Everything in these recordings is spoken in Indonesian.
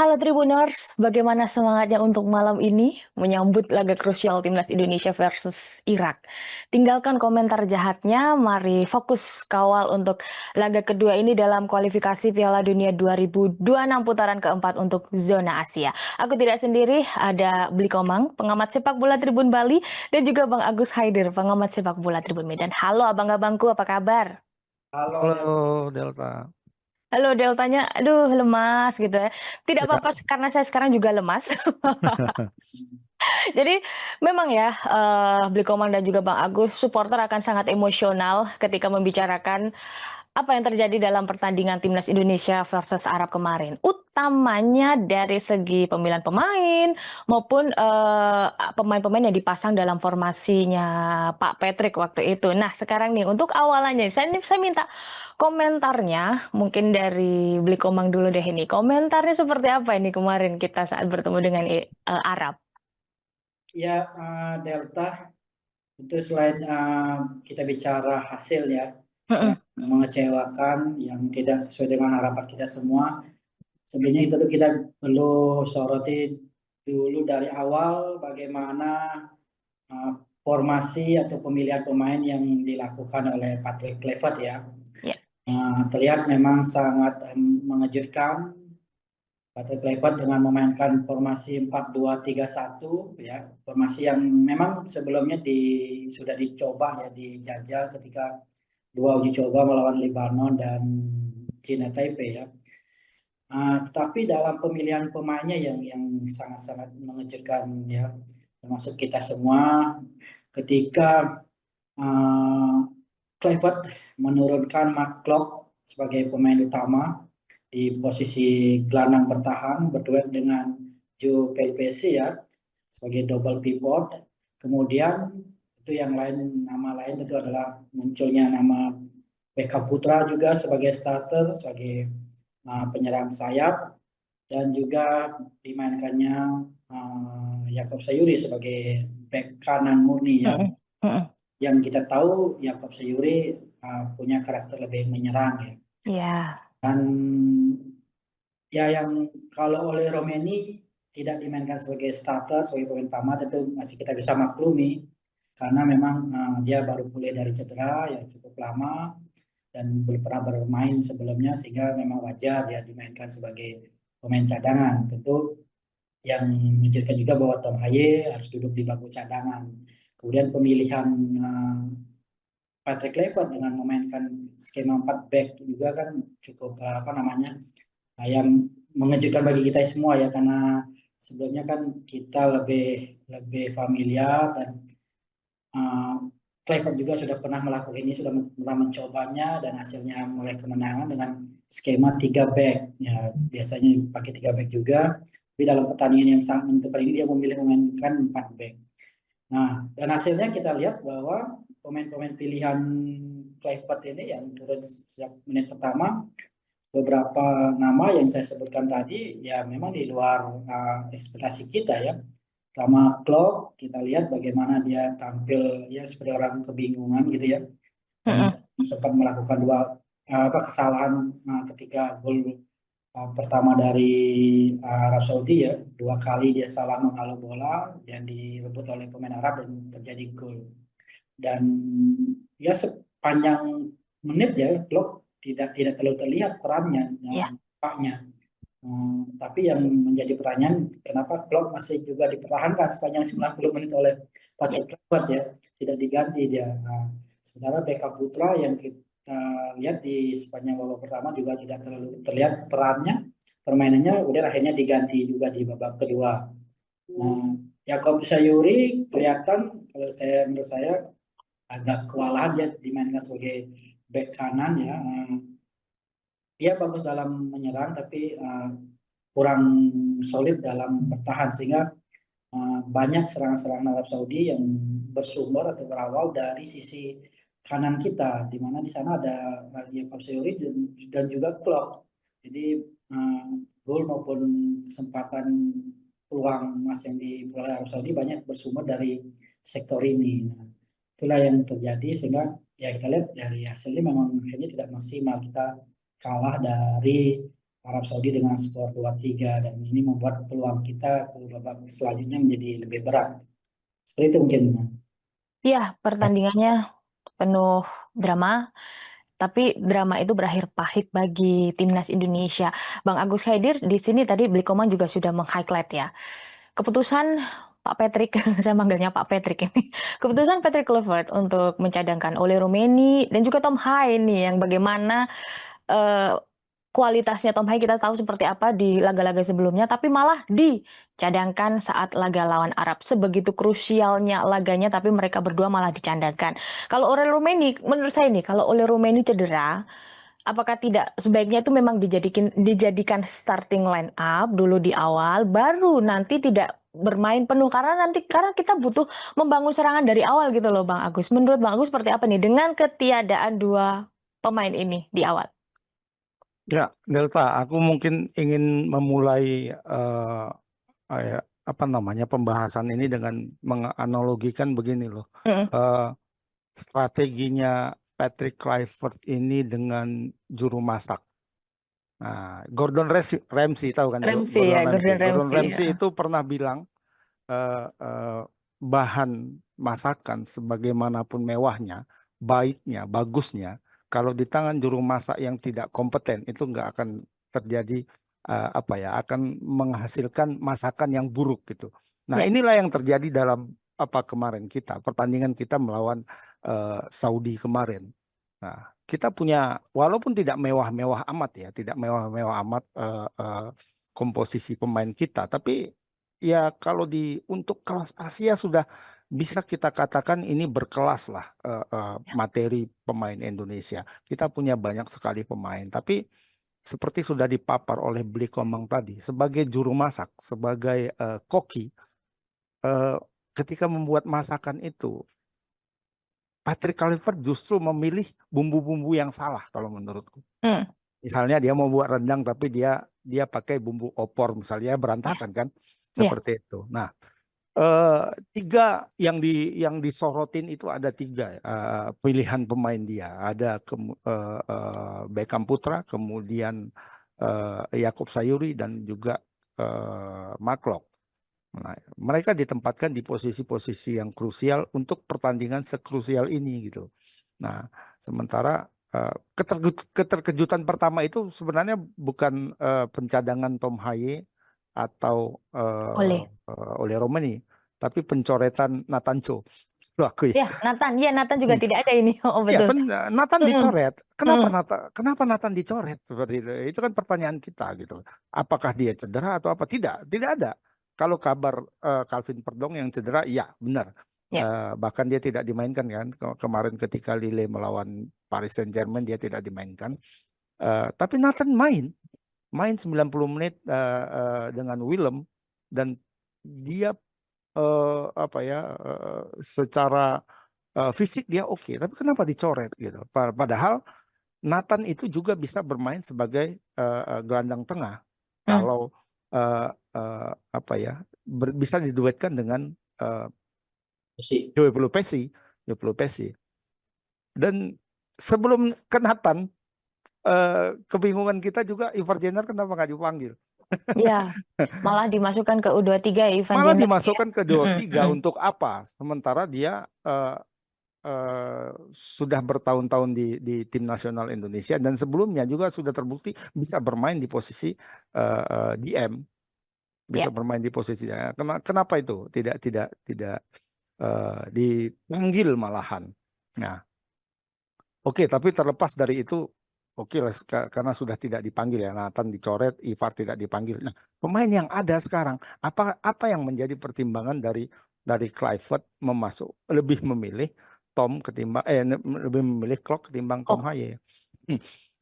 Halo Tribuners, bagaimana semangatnya untuk malam ini menyambut laga krusial Timnas Indonesia versus Irak? Tinggalkan komentar jahatnya, mari fokus kawal untuk laga kedua ini dalam kualifikasi Piala Dunia 2026 putaran keempat untuk zona Asia. Aku tidak sendiri, ada Bli Komang, pengamat sepak bola Tribun Bali, dan juga Bang Agus Haidir, pengamat sepak bola Tribun Medan. Halo abang-abangku, apa kabar? Halo Del. Halo Delta. Halo Deltanya, aduh lemas gitu ya. Tidak Ya, apa-apa karena saya sekarang juga lemas. Jadi memang ya, Bli Komang dan juga Bang Agus, supporter akan sangat emosional ketika membicarakan apa yang terjadi dalam pertandingan Timnas Indonesia versus Arab kemarin. Utamanya dari segi pemilihan pemain maupun pemain-pemain yang dipasang dalam formasinya Pak Patrick waktu itu. Nah, sekarang nih untuk awalannya, saya minta komentarnya mungkin dari Bli Komang dulu deh ini. Komentarnya seperti apa ini kemarin kita saat bertemu dengan Arab? Ya, Delta itu selain kita bicara hasil ya, yang Mm-mm. mengecewakan, yang tidak sesuai dengan harapan kita semua. Sebenarnya itu tuh kita perlu soroti dulu dari awal bagaimana uh, formasi atau pemilihan pemain yang dilakukan oleh Patrick Kluivert ya. Ya. Terlihat memang sangat mengejutkan. Patrick Kluivert dengan memainkan formasi 4-2-3-1 ya, formasi yang memang sebelumnya sudah dicoba ya, dijajal ketika dua uji coba melawan Lebanon dan China Taipei ya. Tetapi dalam pemilihan pemainnya yang sangat-sangat mengejutkan ya, termasuk kita semua ketika uh, Kluivert menurunkan Mark Klok sebagai pemain utama di posisi gelandang bertahan berduet dengan Joe Pelpesi ya sebagai double pivot. Kemudian itu yang lain, nama lain itu adalah munculnya nama Beckham Putra juga sebagai starter, sebagai penyerang sayap, dan juga dimainkannya Yakob Sayuri sebagai back kanan murni ya. Mm-mm. Mm-mm. Yang kita tahu Yakob Sayuri punya karakter lebih menyerang ya. Ya. Dan ya yang kalau oleh Romeni tidak dimainkan sebagai starter, sebagai pemain utama, tentu masih kita bisa maklumi karena memang dia baru pulih dari cedera yang cukup lama dan belum pernah bermain sebelumnya, sehingga memang wajar dia dimainkan sebagai pemain cadangan. Tentu yang mengejutkan juga bahwa Tom Haye harus duduk di bangku cadangan. Kemudian pemilihan Patrick Kluivert dengan memainkan skema 4 back juga kan cukup apa namanya, yang mengejutkan bagi kita semua ya, karena sebelumnya kan kita lebih lebih familiar dan uh, Kluivert juga sudah pernah melakukan ini, sudah pernah mencobanya dan hasilnya mulai kemenangan dengan skema 3 back ya, biasanya pakai 3 back juga, tapi dalam pertandingan yang sangat menentukan ini dia memilih memainkan 4 back. Nah, dan hasilnya kita lihat bahwa pemain-pemain pilihan Kluivert ini yang turun sejak menit pertama, beberapa nama yang saya sebutkan tadi ya memang di luar ekspektasi kita ya. Sama Klopp, kita lihat bagaimana dia tampil ya seperti orang kebingungan gitu ya, dan Mm-mm. sempat melakukan dua kesalahan ketika gol pertama dari Arab Saudi ya, dua kali dia salah menghalau bola yang direbut oleh pemain Arab dan terjadi gol. Dan ya sepanjang menit ya Klopp tidak tidak terlalu terlihat perannya Ya. nampaknya. Tapi yang menjadi pertanyaan, kenapa Klopp masih juga dipertahankan sepanjang 90 menit oleh Ya. Patrick Kluivert ya, tidak diganti dia. Sementara Beckham Putra yang kita lihat di sepanjang babak pertama juga tidak terlalu terlihat perannya, permainannya, udah akhirnya diganti juga di babak kedua. Nah, Yakob Sayuri kelihatan, kalau saya menurut saya agak kewalahan dia dimainkan sebagai back kanan ya. Dia bagus dalam menyerang tapi kurang solid dalam bertahan, sehingga banyak serangan-serangan Arab Saudi yang bersumber atau berawal dari sisi kanan kita, di mana di sana ada Yakob Seyuri dan juga Klok. Jadi gol maupun kesempatan peluang emas yang diperoleh Arab Saudi banyak bersumber dari sektor ini. Nah, itulah yang terjadi, sehingga ya kita lihat dari hasilnya memang akhirnya tidak maksimal, kita kalah dari Arab Saudi dengan skor 2-3 dan ini membuat peluang kita ke babak selanjutnya menjadi lebih berat. Seperti itu mungkin. Ya, pertandingannya penuh drama, tapi drama itu berakhir pahit bagi timnas Indonesia. Bang Agus Haidir di sini tadi Blikoman juga sudah meng-highlight ya. Keputusan Pak Patrick, saya manggilnya Pak Patrick ini. Keputusan Patrick Kluivert untuk mencadangkan Ole Roemeni dan juga Tom Haye nih yang bagaimana eh, kualitasnya Tom Haye kita tahu seperti apa di laga-laga sebelumnya, tapi malah dicadangkan saat laga lawan Arab. Sebegitu krusialnya laganya, tapi mereka berdua malah dicadangkan. Kalau Ole Roemeni, menurut saya nih, kalau Ole Roemeni cedera, apakah tidak sebaiknya itu memang dijadikan starting line up dulu di awal, baru nanti tidak bermain penuh karena kita butuh membangun serangan dari awal gitu loh Bang Agus. Menurut Bang Agus seperti apa nih dengan ketiadaan dua pemain ini di awal? Ya, Delta, aku mungkin ingin memulai apa namanya pembahasan ini dengan menganalogikan begini loh. Mm-mm. Eh, Strateginya Patrick Kluivert ini dengan juru masak. Nah, Ramsay tahu kan Ramsey Gordon ya, Ramsay. Gordon Gordon Ramsey Ramsay ya. itu pernah bilang bahan masakan sebagaimanapun mewahnya, baiknya, bagusnya, kalau di tangan juru masak yang tidak kompeten itu nggak akan terjadi apa ya, akan menghasilkan masakan yang buruk gitu. Nah, Ya, inilah yang terjadi dalam apa kemarin pertandingan kita melawan Saudi kemarin. Nah, kita punya walaupun tidak mewah-mewah amat ya, tidak mewah-mewah amat komposisi pemain kita, tapi ya kalau untuk kelas Asia sudah bisa kita katakan ini berkelas lah materi pemain Indonesia. Kita punya banyak sekali pemain, tapi seperti sudah dipapar oleh Bli Komang tadi, sebagai juru masak, sebagai koki, eh, ketika membuat masakan itu, Patrick Kluivert justru memilih bumbu-bumbu yang salah kalau menurutku. hmm, Misalnya dia mau buat rendang tapi dia pakai bumbu opor misalnya ya, berantakan kan, ya, seperti itu. Nah, eh, tiga yang disorotin itu ada tiga pilihan pemain dia. Ada Beckham Putra, kemudian Yakup Sayuri dan juga Mark Locke. Nah, mereka ditempatkan di posisi-posisi yang krusial untuk pertandingan sekrusial ini gitu. Nah, sementara keterkejutan pertama itu sebenarnya bukan pencadangan Tom Haye atau oleh. oleh Romani, tapi pencoretan Nathan Cho. Itu aku ya. Ya Nathan juga tidak ada ini. Oh Iya betul. kan Nathan Mm-mm, dicoret. mm-mm. Kenapa Nathan dicoret seperti itu? Itu kan pertanyaan kita gitu. Apakah dia cedera atau apa? Tidak, tidak ada. Kalau kabar Calvin Perdong yang cedera, iya benar. Ya, Bahkan dia tidak dimainkan kan kemarin ketika Lille melawan Paris Saint-Germain dia tidak dimainkan. Tapi Nathan main 90 menit dengan Willem dan dia apa ya secara fisik dia oke, tapi kenapa dicoret gitu? Padahal Nathan itu juga bisa bermain sebagai gelandang tengah mm, kalau apa ya bisa diduetkan dengan uh, Sih. Joe Pelupesi. Dan sebelum ke Nathan, kebingungan kita juga Ivar Jenner kenapa nggak dipanggil? ya. Malah dimasukkan ke U23 ya, Ivan Malah Jenner ya. dimasukkan ke Mm-mm, 23 mm-mm. untuk apa? Sementara dia sudah bertahun-tahun di tim nasional Indonesia dan sebelumnya juga sudah terbukti bisa bermain di posisi DM, bisa Ya, bermain di posisi. Kenapa itu tidak dipanggil malahan? Nah, oke, tapi terlepas dari itu, oke lah, karena sudah tidak dipanggil ya, Nathan dicoret, Ivar tidak dipanggil. Nah, pemain yang ada sekarang, apa yang menjadi pertimbangan dari Kluivert lebih memilih Tom ketimbang lebih memilih Klok ketimbang Tom oh Haye.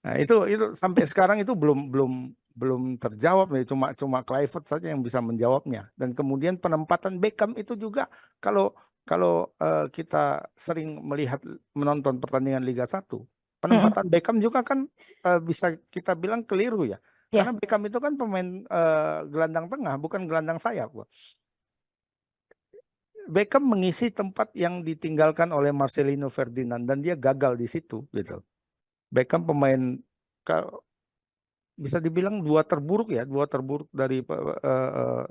Nah, itu sampai sekarang itu belum belum belum terjawab nih, cuma Kluivert saja yang bisa menjawabnya. Dan kemudian penempatan Beckham itu juga kalau kalau kita sering menonton pertandingan Liga 1, mm-mm. penempatan Beckham juga kan bisa kita bilang keliru ya. Karena Ya, Beckham itu kan pemain gelandang tengah, bukan gelandang sayap. Beckham mengisi tempat yang ditinggalkan oleh Marcelino Ferdinand dan dia gagal di situ gitu. Beckham pemain bisa dibilang dua terburuk dari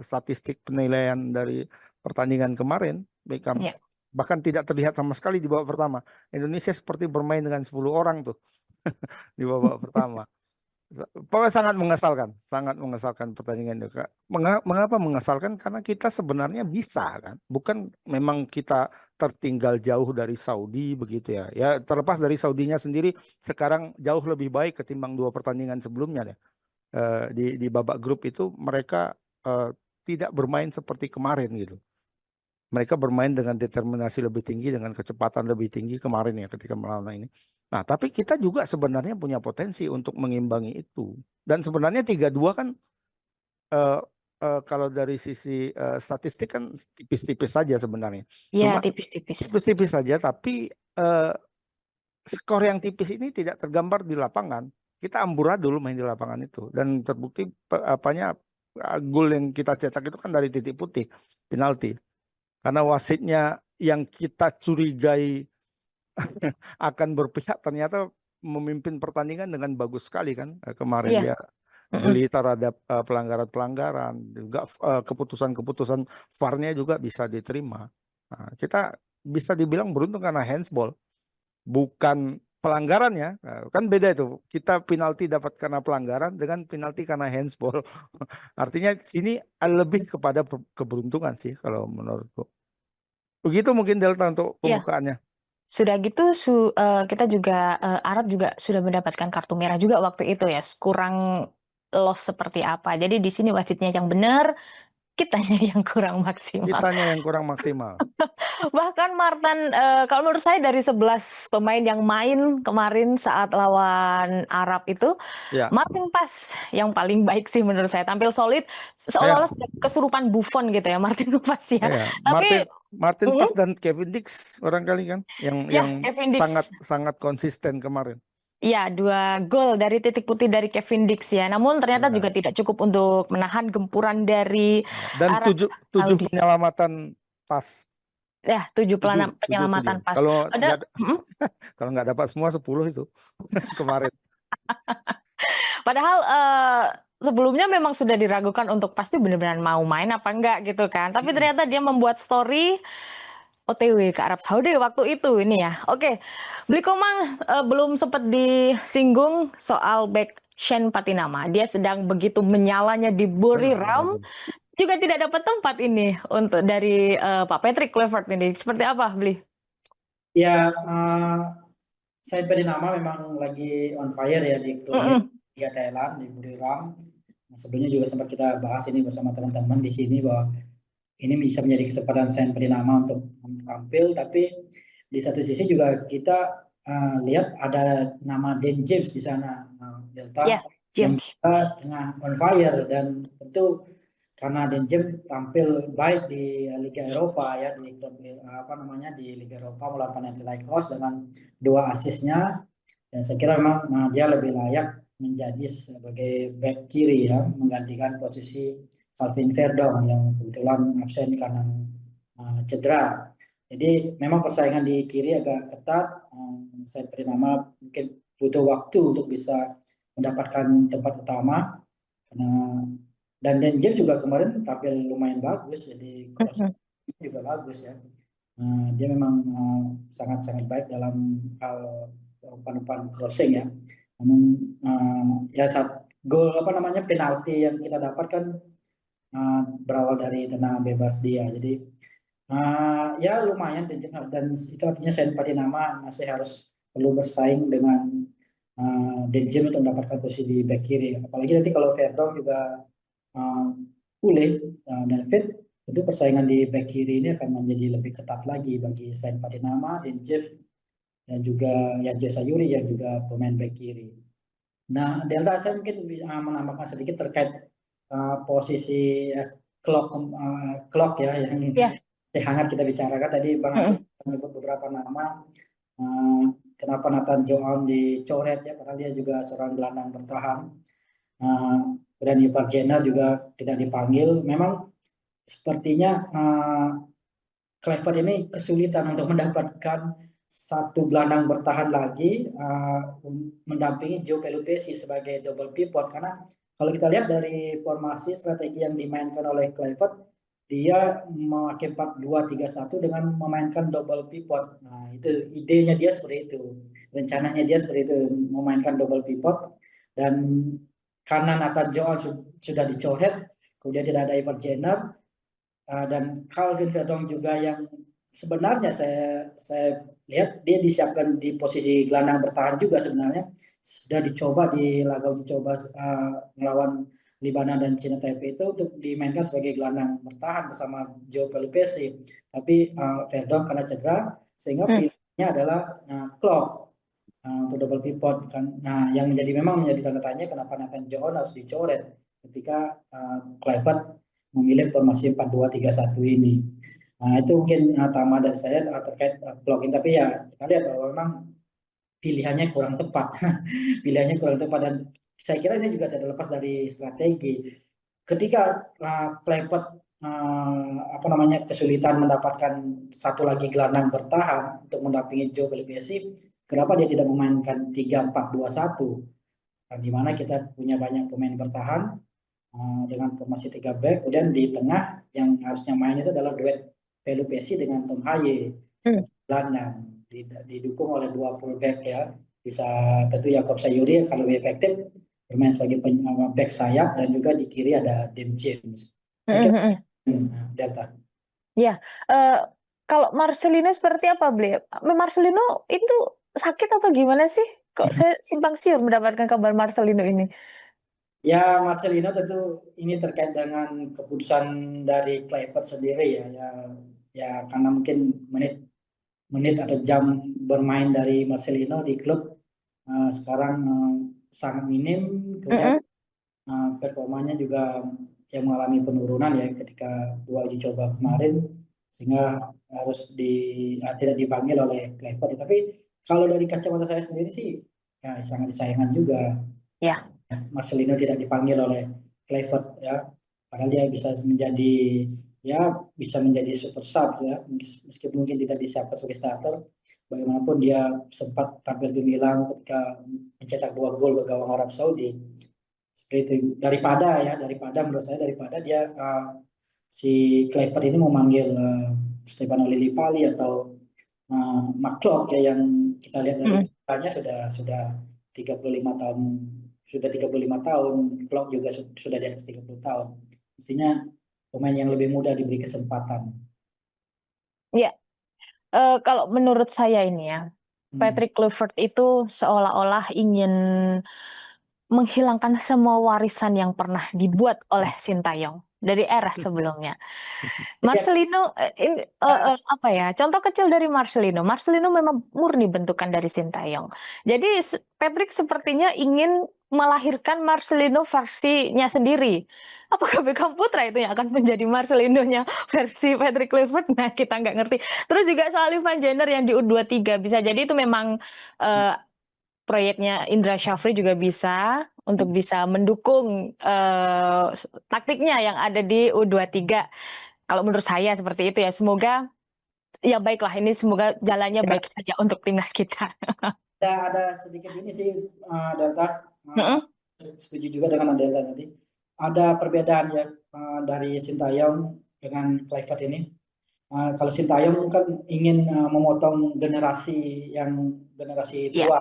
statistik penilaian dari pertandingan kemarin, Beckham. Ya. Bahkan tidak terlihat sama sekali di babak pertama. Indonesia seperti bermain dengan 10 orang tuh di babak pertama. Pokoknya sangat mengesalkan pertandingan itu, Kak. Mengapa mengesalkan? Karena kita sebenarnya bisa kan, bukan memang kita tertinggal jauh dari Saudi begitu ya. Ya terlepas dari Saudinya sendiri sekarang jauh lebih baik ketimbang dua pertandingan sebelumnya ya. Di babak grup itu mereka tidak bermain seperti kemarin gitu. Mereka bermain dengan determinasi lebih tinggi, dengan kecepatan lebih tinggi kemarin ya ketika melawan ini. Nah, tapi kita juga sebenarnya punya potensi untuk mengimbangi itu. Dan sebenarnya 3-2 kan eh, kalau dari sisi statistik kan tipis-tipis saja sebenarnya. Ya, Cuma tipis-tipis. tipis-tipis saja, tapi skor yang tipis ini tidak tergambar di lapangan. Kita amburadul main di lapangan itu. Dan terbukti gol yang kita cetak itu kan dari titik putih, penalti. Karena wasitnya yang kita curigai akan berpihak ternyata memimpin pertandingan dengan bagus sekali kan. Kemarin Iya. dia jeli terhadap pelanggaran-pelanggaran, juga keputusan-keputusan VAR-nya juga bisa diterima. Nah, kita bisa dibilang beruntung karena handsball, bukan pelanggarannya. Nah, kan beda itu. Kita penalti dapat karena pelanggaran dengan penalti karena handsball. Artinya sini lebih kepada keberuntungan sih kalau menurutku. Begitu mungkin Delta untuk Iya. pembukaannya. Sudah gitu kita juga Arab juga sudah mendapatkan kartu merah juga waktu itu ya. Kurang loss seperti apa. Jadi di sini wasitnya yang benar, kitanya yang kurang maksimal. Kitanya yang kurang maksimal. Bahkan Martin, kalau menurut saya dari 11 pemain yang main kemarin saat lawan Arab itu, Ya, Martin Pas yang paling baik sih menurut saya. Tampil solid, ya, seolah-olah sudah kesurupan Buffon gitu ya Martin Pas ya. ya. Tapi Martin Pas dan Kevin Dix barangkali kan yang ya Kevin Dix. sangat konsisten kemarin. Iya, 2 gol dari titik putih dari Kevin Dix ya. Namun ternyata juga Ya. tidak cukup untuk menahan gempuran dari Dan Arab tujuh Saudi. penyelamatan Pas. Ya, 7 penyelamatan Tujuh. pas. Kalau Ada kalau nggak dapat semua 10 itu kemarin. Padahal sebelumnya memang sudah diragukan untuk pasti benar-benar mau main apa enggak gitu kan. Tapi ternyata dia membuat story OTW ke Arab Saudi waktu itu ini ya. Oke, Bli Komang belum sempat disinggung soal back Shen Patinama. Dia sedang begitu menyalanya di Buriram. Juga tidak dapat tempat ini untuk dari Pak Patrick Kluivert ini. Seperti apa, Bli? Ya, saya Patinama memang lagi on fire ya di klubnya Liga Thailand di Buriram. Nah, sebelumnya juga sempat kita bahas ini bersama teman-teman di sini bahwa ini bisa menjadi kesempatan Sain Patinama untuk tampil, tapi di satu sisi juga kita lihat ada nama Dan James di sana, Delta, Ya, yang James. juga tengah on fire, dan tentu karena Dan James tampil baik di Liga Eropa ya, di klub di Liga Eropa melawan Panathinaikos dengan 2 asisnya, dan saya kira memang dia lebih layak menjadi sebagai back kiri ya, menggantikan posisi Calvin Verdong yang kebetulan absen karena cedera. Jadi memang persaingan di kiri agak ketat. Saya Patinama mungkin butuh waktu untuk bisa mendapatkan tempat utama, karena dan James juga kemarin tampil lumayan bagus, jadi cross juga bagus ya. Dia memang sangat-sangat baik dalam hal umpan-umpan crossing ya. Namun ya saat gol penalti yang kita dapatkan berawal dari tendangan bebas dia. Jadi ya lumayan, dan itu artinya Sain Patinama masih harus perlu bersaing dengan Denjem untuk mendapatkan posisi di back kiri. Apalagi nanti kalau Verdong juga pulih dan fit, itu persaingan di back kiri ini akan menjadi lebih ketat lagi bagi Sain Patinama, Denjem, dan juga Yanje Sayuri yang juga pemain back kiri. Nah, Delta saya mungkin menambahkan sedikit terkait posisi clock ya yang hangat kita bicarakan tadi. Bang Agus menyebut beberapa nama. Kenapa Nathan Joon dicoret ya, padahal dia juga seorang gelandang bertahan. Dan Ivar Jenner juga tidak dipanggil. Memang sepertinya Kluivert ini kesulitan untuk mendapatkan satu gelandang bertahan lagi mendampingi Joe Pelupesi sebagai double pivot, karena kalau kita lihat dari formasi strategi yang dimainkan oleh Kluivert, dia memakai 4-2-3-1 dengan memainkan double pivot. Nah, itu idenya dia seperti itu, rencananya dia seperti itu, memainkan double pivot. Dan karena Nathan Jones sudah dicoret, kemudian tidak ada Ivan Jenner, dan Calvin Verdong juga yang sebenarnya saya lihat dia disiapkan di posisi gelandang bertahan juga, sebenarnya sudah dicoba di laga uji coba melawan Libanon dan Cina Taipei itu untuk dimainkan sebagai gelandang bertahan bersama Joe Pelupesi, tapi Verdong karena cedera sehingga pilihannya adalah Klopp untuk double pivot kan. Nah, yang memang menjadi tanda tanya kenapa Nathan Jones harus dicoret ketika Kluivert memilih formasi 4-2-3-1 ini. Nah, itu mungkin tambahan dari saya terkait blocking, tapi ya kita lihat bahwa memang pilihannya kurang tepat. Pilihannya kurang tepat, dan saya kira ini juga tidak lepas dari strategi. Ketika Kluivert kesulitan mendapatkan satu lagi gelandang bertahan untuk mendampingi Joe Pelupesi, kenapa dia tidak memainkan 3-4-2-1, di mana kita punya banyak pemain bertahan dengan formasi 3 back, kemudian di tengah yang harusnya main itu adalah duet Pelupesi dengan Tom Haye sebagai gelandang, didukung oleh 2 fullback ya, bisa tentu Yakob Sayuri kalau lebih efektif bermain sebagai back sayap, dan juga di kiri ada Dem James. Saya kira Delta. Ya, kalau Marcelino seperti apa, beliau? Marcelino itu sakit atau gimana sih? Kok saya simpang siur mendapatkan kabar Marcelino ini? Ya, Marcelino tentu ini terkait dengan keputusan dari Kluivert sendiri ya karena mungkin menit atau jam bermain dari Marcelino di klub sekarang sangat minim, kemudian performanya juga yang mengalami penurunan ya ketika 2 uji coba kemarin, sehingga harus tidak dipanggil oleh Kluivert. Tapi kalau dari kacamata saya sendiri sih ya sangat disayangkan juga. Ya. Marcelino tidak dipanggil oleh Kluivert ya, padahal dia bisa menjadi super sub ya, meskipun mungkin tidak disiapkan sebagai starter. Bagaimanapun dia sempat tampil gemilang ketika mencetak 2 gol ke gawang Arab Saudi. Seperti itu. Daripada menurut saya dia si Kluivert ini memanggil Stefano Lillipali atau McClough ya, yang kita lihat dari usianya sudah 35 tahun. Sudah 35 tahun, Klopp juga sudah di atas 30 tahun. Mestinya pemain yang lebih muda diberi kesempatan. Ya, kalau menurut saya ini ya, Patrick Kluivert itu seolah-olah ingin menghilangkan semua warisan yang pernah dibuat oleh Sintayong dari era sebelumnya. Marcelino, apa ya? Contoh kecil dari Marcelino. Marcelino memang murni bentukan dari Sintayong. Jadi Patrick sepertinya ingin melahirkan Marcelino versinya sendiri. Apakah Beckham Putra itu yang akan menjadi Marcelino-nya versi Patrick Kluivert? Nah, kita nggak ngerti. Terus juga soal Ivan Jenner yang di U23, bisa jadi itu memang proyeknya Indra Syafri juga bisa untuk bisa mendukung taktiknya yang ada di U23. Kalau menurut saya seperti itu ya. Semoga ya baiklah, ini semoga jalannya baik saja untuk timnas kita. Ada sedikit ini sih Delta, setuju juga dengan Delta tadi. Ada perbedaan ya dari Sintayong dengan Kluivert ini. Kalau Sintayong kan ingin memotong generasi tua,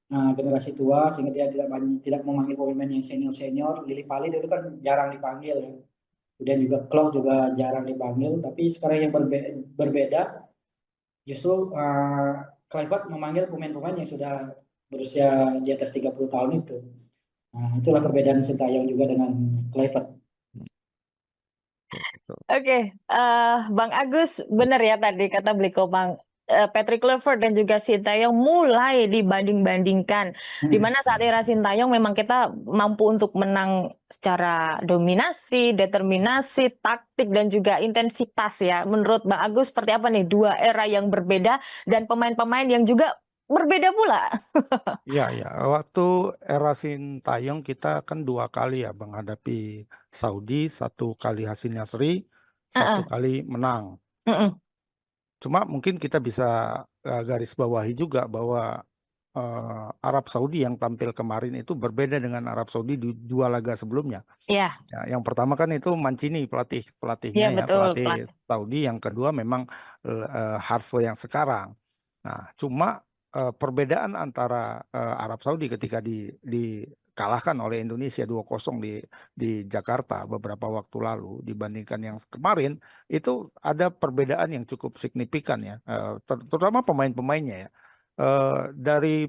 generasi tua, sehingga dia tidak memanggil pemain yang senior. Lillipali dulu kan jarang dipanggil ya. Kemudian juga Klopp juga jarang dipanggil. Tapi sekarang yang berbeda, justru Kluivert memanggil pemain-pemain yang sudah berusia di atas 30 tahun itu. Nah, itulah perbedaan Sintayong juga dengan Kluivert. Oke, Bang Agus, benar ya tadi kata Bliko Bang, Patrick Kluivert dan juga Sintayong mulai dibanding-bandingkan. Di mana saat era Sintayong memang kita mampu untuk menang secara dominasi, determinasi, taktik, dan juga intensitas ya. Menurut Bang Agus seperti apa nih 2 era yang berbeda dan pemain-pemain yang juga berbeda pula? Ya, waktu era Sintayong kita kan 2 kali ya menghadapi Saudi, 1 kali hasilnya seri, 1 kali menang. Cuma mungkin kita bisa garis bawahi juga bahwa Arab Saudi yang tampil kemarin itu berbeda dengan Arab Saudi di 2 laga sebelumnya. Ya, Ya, yang pertama kan itu Mancini pelatihnya ya ya, betul, pelatih pelatih. Saudi. Yang kedua memang Harve yang sekarang. Nah, cuma perbedaan antara Arab Saudi ketika dikalahkan oleh Indonesia 2-0 di Jakarta beberapa waktu lalu dibandingkan yang kemarin, itu ada perbedaan yang cukup signifikan ya, terutama pemain-pemainnya ya. Dari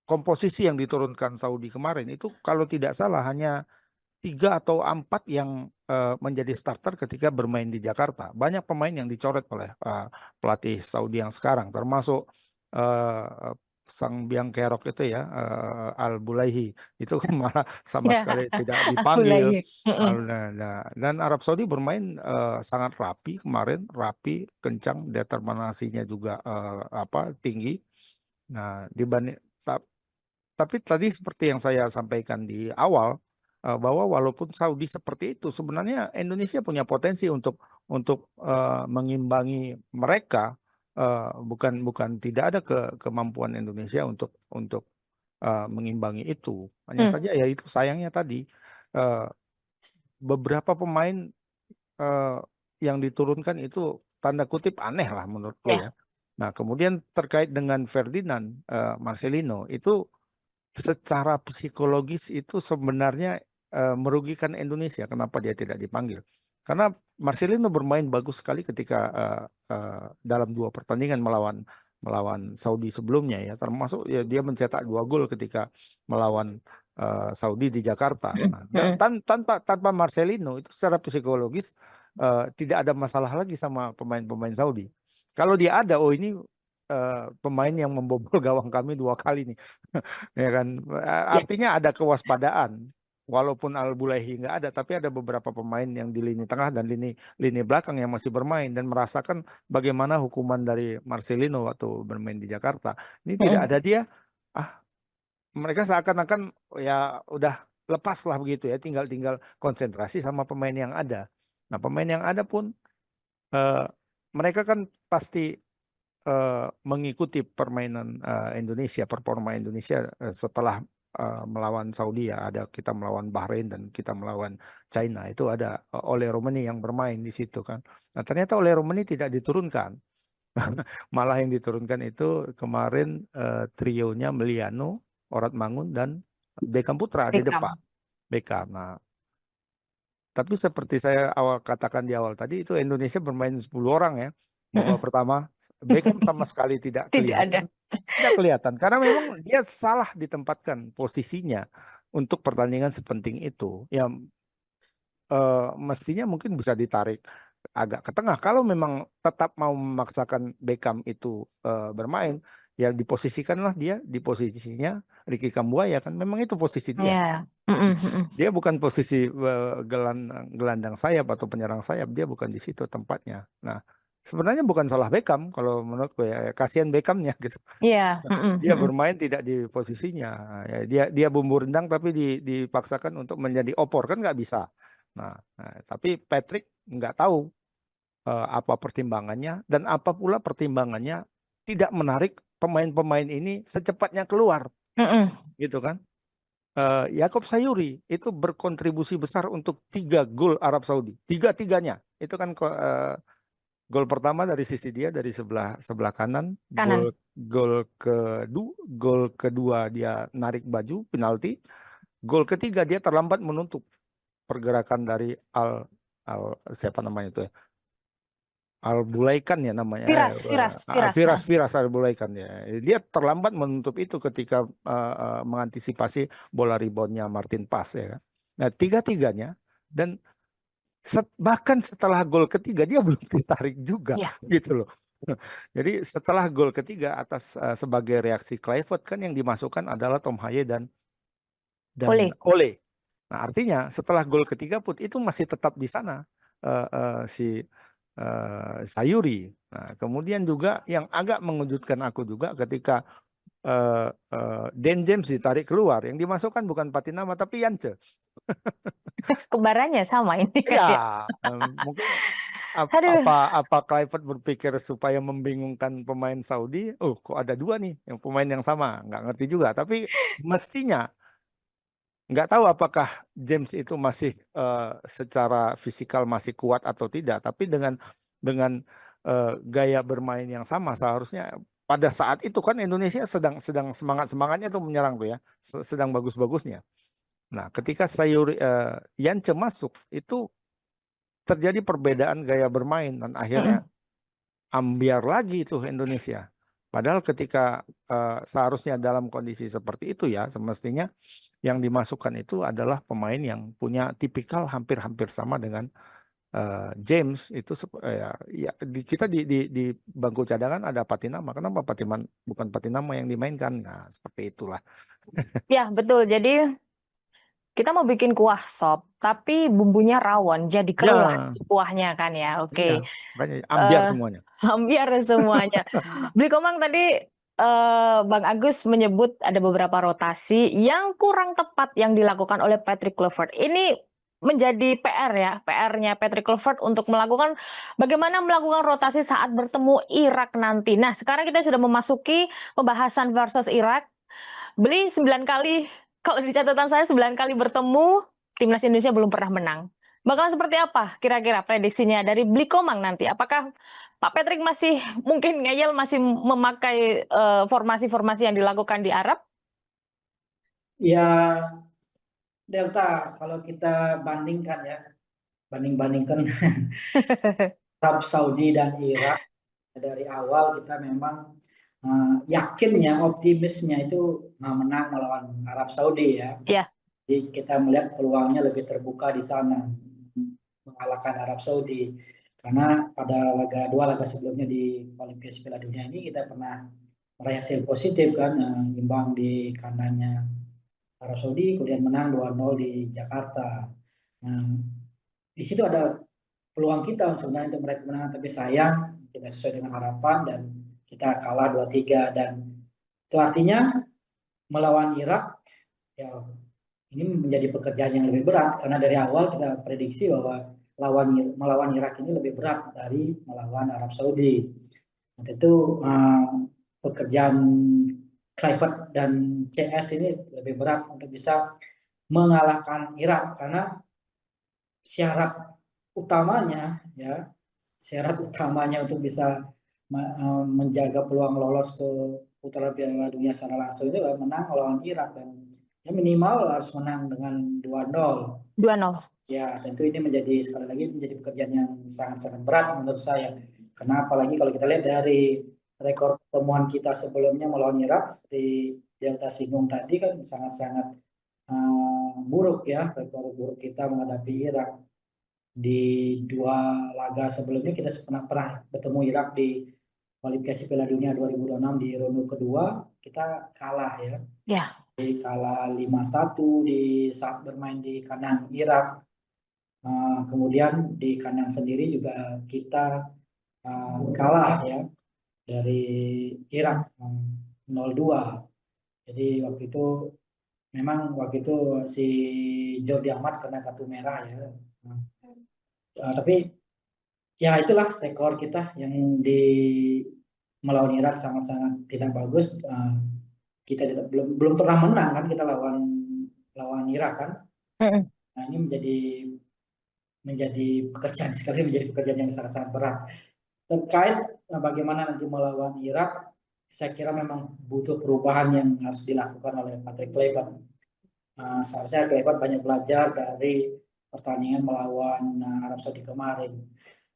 komposisi yang diturunkan Saudi kemarin itu kalau tidak salah hanya 3 atau 4 yang menjadi starter ketika bermain di Jakarta. Banyak pemain yang dicoret oleh pelatih Saudi yang sekarang, termasuk uh, sang biang kerok itu ya, Al Bulaihi itu malah sama Ya, sekali tidak aku dipanggil. lagi. Mm-mm. Nah, dan Arab Saudi bermain sangat rapi kemarin, rapi, kencang, determinasinya juga tinggi. Nah, tapi tadi seperti yang saya sampaikan di awal, bahwa walaupun Saudi seperti itu, sebenarnya Indonesia punya potensi untuk mengimbangi mereka. Bukan tidak ada kemampuan Indonesia untuk mengimbangi itu. Hanya Hmm, saja ya itu sayangnya tadi eh, beberapa pemain eh, yang diturunkan itu tanda kutip aneh lah menurutku ya, ya. Nah, kemudian terkait dengan Ferdinand Marcelino itu secara psikologis itu sebenarnya merugikan Indonesia. Kenapa dia tidak dipanggil? Karena Marcelino bermain bagus sekali ketika dalam 2 pertandingan melawan Saudi sebelumnya ya. Termasuk ya, dia mencetak 2 gol ketika melawan Saudi di Jakarta. Mm-mm. Nah, Mm-mm. tanpa Marcelino itu secara psikologis tidak ada masalah lagi sama pemain-pemain Saudi. Kalau dia ada, oh ini pemain yang membobol gawang kami 2 kali nih. Ya kan, Ya, artinya ada kewaspadaan. Walaupun Al Bulaihi nggak ada, tapi ada beberapa pemain yang di lini tengah dan lini belakang yang masih bermain dan merasakan bagaimana hukuman dari Marcelino waktu bermain di Jakarta. Ini tidak mm-mm. ada dia, ah mereka seakan-akan ya udah lepas lah begitu ya, tinggal konsentrasi sama pemain yang ada. Nah, pemain yang ada pun eh, mereka kan pasti mengikuti permainan Indonesia, performa Indonesia setelah melawan Saudi ya, ada kita melawan Bahrain dan kita melawan China, itu ada Ole Romani yang bermain di situ kan. Nah, ternyata Ole Romani tidak diturunkan. Malah yang diturunkan itu kemarin trionya Meliano, Orat Mangun dan Beckham Putra di Beckham. depan. Beckham. Nah, tapi seperti saya katakan di awal tadi, itu Indonesia bermain 10 orang ya. Babak Mm-mm. pertama, Beckham sama sekali tidak Tidak ada. kelihatan. Tidak kelihatan, karena memang dia salah ditempatkan posisinya untuk pertandingan sepenting itu. Ya, mestinya mungkin bisa ditarik agak ke tengah. Kalau memang tetap mau memaksakan Beckham itu bermain, ya diposisikanlah dia di posisinya Ricky Kambuaya kan. Memang itu posisi dia. Ya. Mm-mm. Mm-mm. Dia bukan posisi gelandang sayap atau penyerang sayap, dia bukan di situ tempatnya. Nah, sebenarnya bukan salah Beckham kalau menurutku ya, kasihan Beckhamnya gitu. Ya. Mm-mm. Dia Mm-mm. bermain tidak di posisinya. Ya, dia bumbu rendang tapi dipaksakan untuk menjadi opor kan nggak bisa. Nah, tapi Patrick nggak tahu apa pertimbangannya dan apa pula pertimbangannya tidak menarik pemain-pemain ini secepatnya keluar, Mm-mm. gitu kan? Yakob Sayuri itu berkontribusi besar untuk 3 gol Arab Saudi. Tiga-tiganya. Itu kan gol pertama dari sisi dia dari sebelah sebelah kanan, gol Kanan. gol kedua dia narik baju penalti, gol ketiga dia terlambat menutup pergerakan dari Al Al siapa namanya itu ya? Al Bulaikan ya namanya, Firas, Firas, Firas. Firas Al Bulaikan ya. Dia terlambat menutup itu ketika mengantisipasi bola reboundnya Martin Paes ya kan. Nah, tiga-tiganya dan bahkan setelah gol ketiga dia belum ditarik juga Ya, gitu loh. Jadi setelah gol ketiga atas sebagai reaksi Kluivert kan yang dimasukkan adalah Tom Haye dan boleh. Ole. Nah, artinya setelah gol ketiga pun itu masih tetap di sana si Sayuri. Nah, kemudian juga yang agak mengejutkan aku juga ketika Dan James ditarik keluar, yang dimasukkan bukan Patinama tapi Yance. Kembarannya sama ini Ya, kayak. mungkin Aduh, Apa Kluivert berpikir supaya membingungkan pemain Saudi? Oh, kok ada dua nih yang pemain yang sama? Nggak ngerti juga. Tapi mestinya nggak tahu apakah James itu masih secara fisikal masih kuat atau tidak. Tapi dengan gaya bermain yang sama, seharusnya pada saat itu kan Indonesia sedang semangatnya tuh menyerang tuh ya, sedang bagus-bagusnya. Nah, ketika Yance masuk itu terjadi perbedaan gaya bermain dan akhirnya mm-mm. ambiar lagi tuh Indonesia. Padahal ketika seharusnya dalam kondisi seperti itu ya, semestinya yang dimasukkan itu adalah pemain yang punya tipikal hampir-hampir sama dengan James itu kita di bangku cadangan ada Patinama. Kenapa bukan Patinama yang dimainkan? Nah, seperti itulah. Ya, betul. Jadi kita mau bikin kuah sop, tapi bumbunya rawon, jadi keruh lah Ya, kuahnya kan ya. Oke. iya, makanya ambiar Eh, semuanya. Hampir semuanya. Beli Komang tadi Bang Agus menyebut ada beberapa rotasi yang kurang tepat yang dilakukan oleh Patrick Kluivert. Ini menjadi PR ya, PR-nya Patrick Kluivert untuk bagaimana melakukan rotasi saat bertemu Irak nanti. Nah, sekarang kita sudah memasuki pembahasan versus Irak. Beli 9 kali, kalau di catatan saya 9 kali bertemu, timnas Indonesia belum pernah menang. Bakalan seperti apa kira-kira prediksinya dari Bli Komang nanti? Apakah Pak Patrick masih mungkin ngeyel masih memakai formasi-formasi yang dilakukan di Arab? Ya, Delta kalau kita bandingkan ya, bandingkan Arab Saudi dan Irak dari awal kita memang yakinnya, optimisnya itu menang melawan Arab Saudi ya. Ya, Jadi kita melihat peluangnya lebih terbuka di sana mengalahkan Arab Saudi. Karena pada dua laga sebelumnya di kualifikasi Piala Dunia ini kita pernah meraih hasil positif kan, imbang di kandangnya Arab Saudi, kemudian menang 2-0 di Jakarta. Nah, di situ ada peluang kita sebenarnya untuk meraih kemenangan, tapi sayang tidak sesuai dengan harapan dan kita kalah 2-3, dan itu artinya melawan Irak ya ini menjadi pekerjaan yang lebih berat karena dari awal kita prediksi bahwa melawan Irak ini lebih berat dari melawan Arab Saudi. Nah, tentu pekerjaan Kluivert dan CS ini lebih berat untuk bisa mengalahkan Irak karena syarat utamanya ya syarat utamanya untuk bisa menjaga peluang lolos ke putaran Piala Dunia secara langsung itu adalah menang melawan Irak, dan ya minimal harus menang dengan 2-0. 2-0. Ya, tentu ini sekali lagi menjadi pekerjaan yang sangat-sangat berat menurut saya. Karena apalagi kalau kita lihat dari rekor pertemuan kita sebelumnya melawan Irak, seperti Delta singgung tadi kan sangat-sangat buruk ya, rekor buruk kita menghadapi Irak. Di dua laga sebelumnya kita pernah bertemu Irak di kualifikasi Piala Dunia 2026 di ronde kedua, kita kalah ya. Ya. Kalah 5-1 di saat bermain di kandang Irak. Kemudian di kandang sendiri juga kita kalah ya dari Irak 0-2. Jadi waktu itu si Jordi Amat kena kartu merah ya. Tapi ya itulah rekor kita yang di melawan Irak sangat-sangat tidak bagus. Kita belum pernah menang kan kita lawan Irak kan. Nah, ini menjadi pekerjaan yang sangat-sangat berat. Terkait bagaimana nanti melawan Irak, saya kira memang butuh perubahan yang harus dilakukan oleh Patrick Kluivert. Seharusnya Kluivert banyak belajar dari pertandingan melawan Arab Saudi kemarin.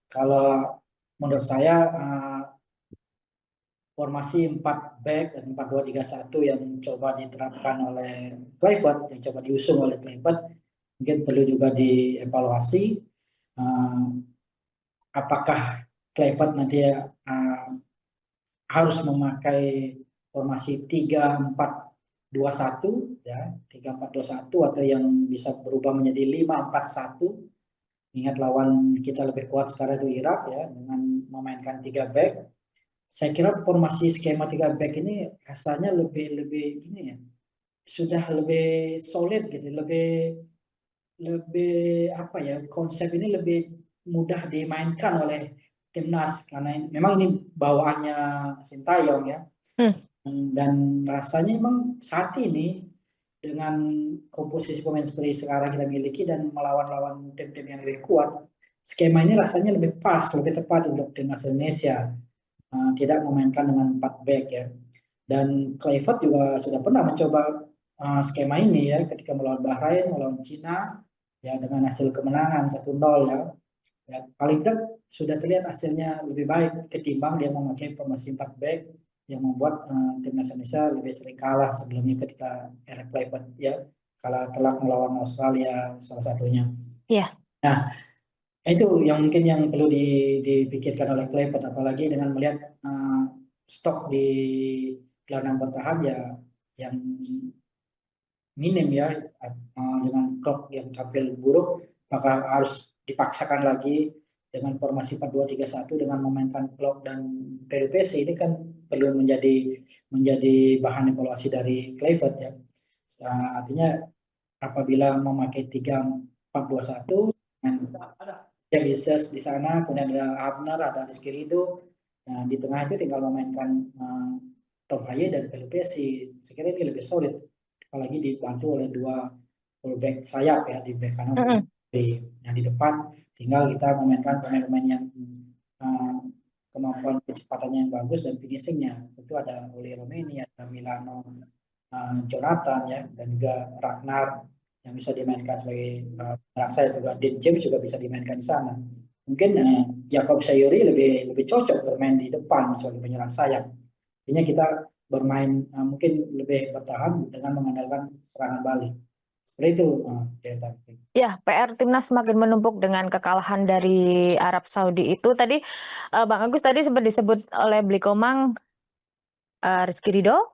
Kalau menurut saya formasi 4 back dan 4-2-3-1 yang coba diterapkan oleh Kluivert, yang coba diusung oleh Kluivert, mungkin perlu juga dievaluasi. Apakah Kluivert nanti harus memakai formasi 3-4-2-1 ya, 3-4-2-1 atau yang bisa berubah menjadi 5-4-1. Ingat lawan kita lebih kuat sekarang itu Irak ya, dengan memainkan 3 back. Saya kira formasi skema 3 back ini rasanya lebih ini ya, sudah lebih solid gitu, lebih apa ya, konsep ini lebih mudah dimainkan oleh timnas karena memang ini bawaannya Sintayong ya. Dan rasanya memang saat ini dengan komposisi pemain seperti sekarang kita miliki dan melawan-lawan tim-tim yang lebih kuat, skema ini rasanya lebih pas, lebih tepat untuk timnas Indonesia. Tidak memainkan dengan 4 back ya. Dan Kluivert juga sudah pernah mencoba skema ini ya ketika melawan Bahrain, melawan Cina ya dengan hasil kemenangan 1-0 ya. Ya, paling tidak sudah terlihat hasilnya lebih baik ketimbang dia memakai formasi 4 back yang membuat timnas Indonesia lebih sering kalah sebelumnya ketika era Kluivert ya, kalah telak melawan Australia salah satunya. Iya. Nah, itu yang mungkin yang perlu dipikirkan oleh Kluivert, apalagi dengan melihat stok di gelandang bertahan ya yang minim ya, dengan klub yang tampil buruk, maka harus dipaksakan lagi dengan formasi 4-2-3-1 dengan memainkan Klok dan Perupesi. Ini kan perlu menjadi bahan evaluasi dari Kluivert ya. Artinya apabila memakai 3-4-2-1 dengan Jesus di sana, kemudian ada Abner, ada Rizky Ridho. Nah, di tengah itu tinggal memainkan Tom Haye dan Perupesi. Saya kira ini lebih solid, apalagi dibantu oleh 2 fullback sayap ya, di bek kanan yang di depan tinggal kita memainkan pemain-pemain yang kemampuan kecepatannya yang bagus dan finishingnya. Itu ada Oli Romeni, ada Milano, Jonathan ya, dan juga Ragnar yang bisa dimainkan sebagai penyerang sayap, juga Dean James juga bisa dimainkan di sana. Mungkin Jakob Sayuri lebih cocok bermain di depan sebagai penyerang sayap. Artinya kita bermain mungkin lebih bertahan dengan mengandalkan serangan balik. Seperti itu. Ya, PR timnas semakin menumpuk dengan kekalahan dari Arab Saudi itu. Tadi Bang Agus tadi sempat disebut oleh Blikomang, Rizky Ridho,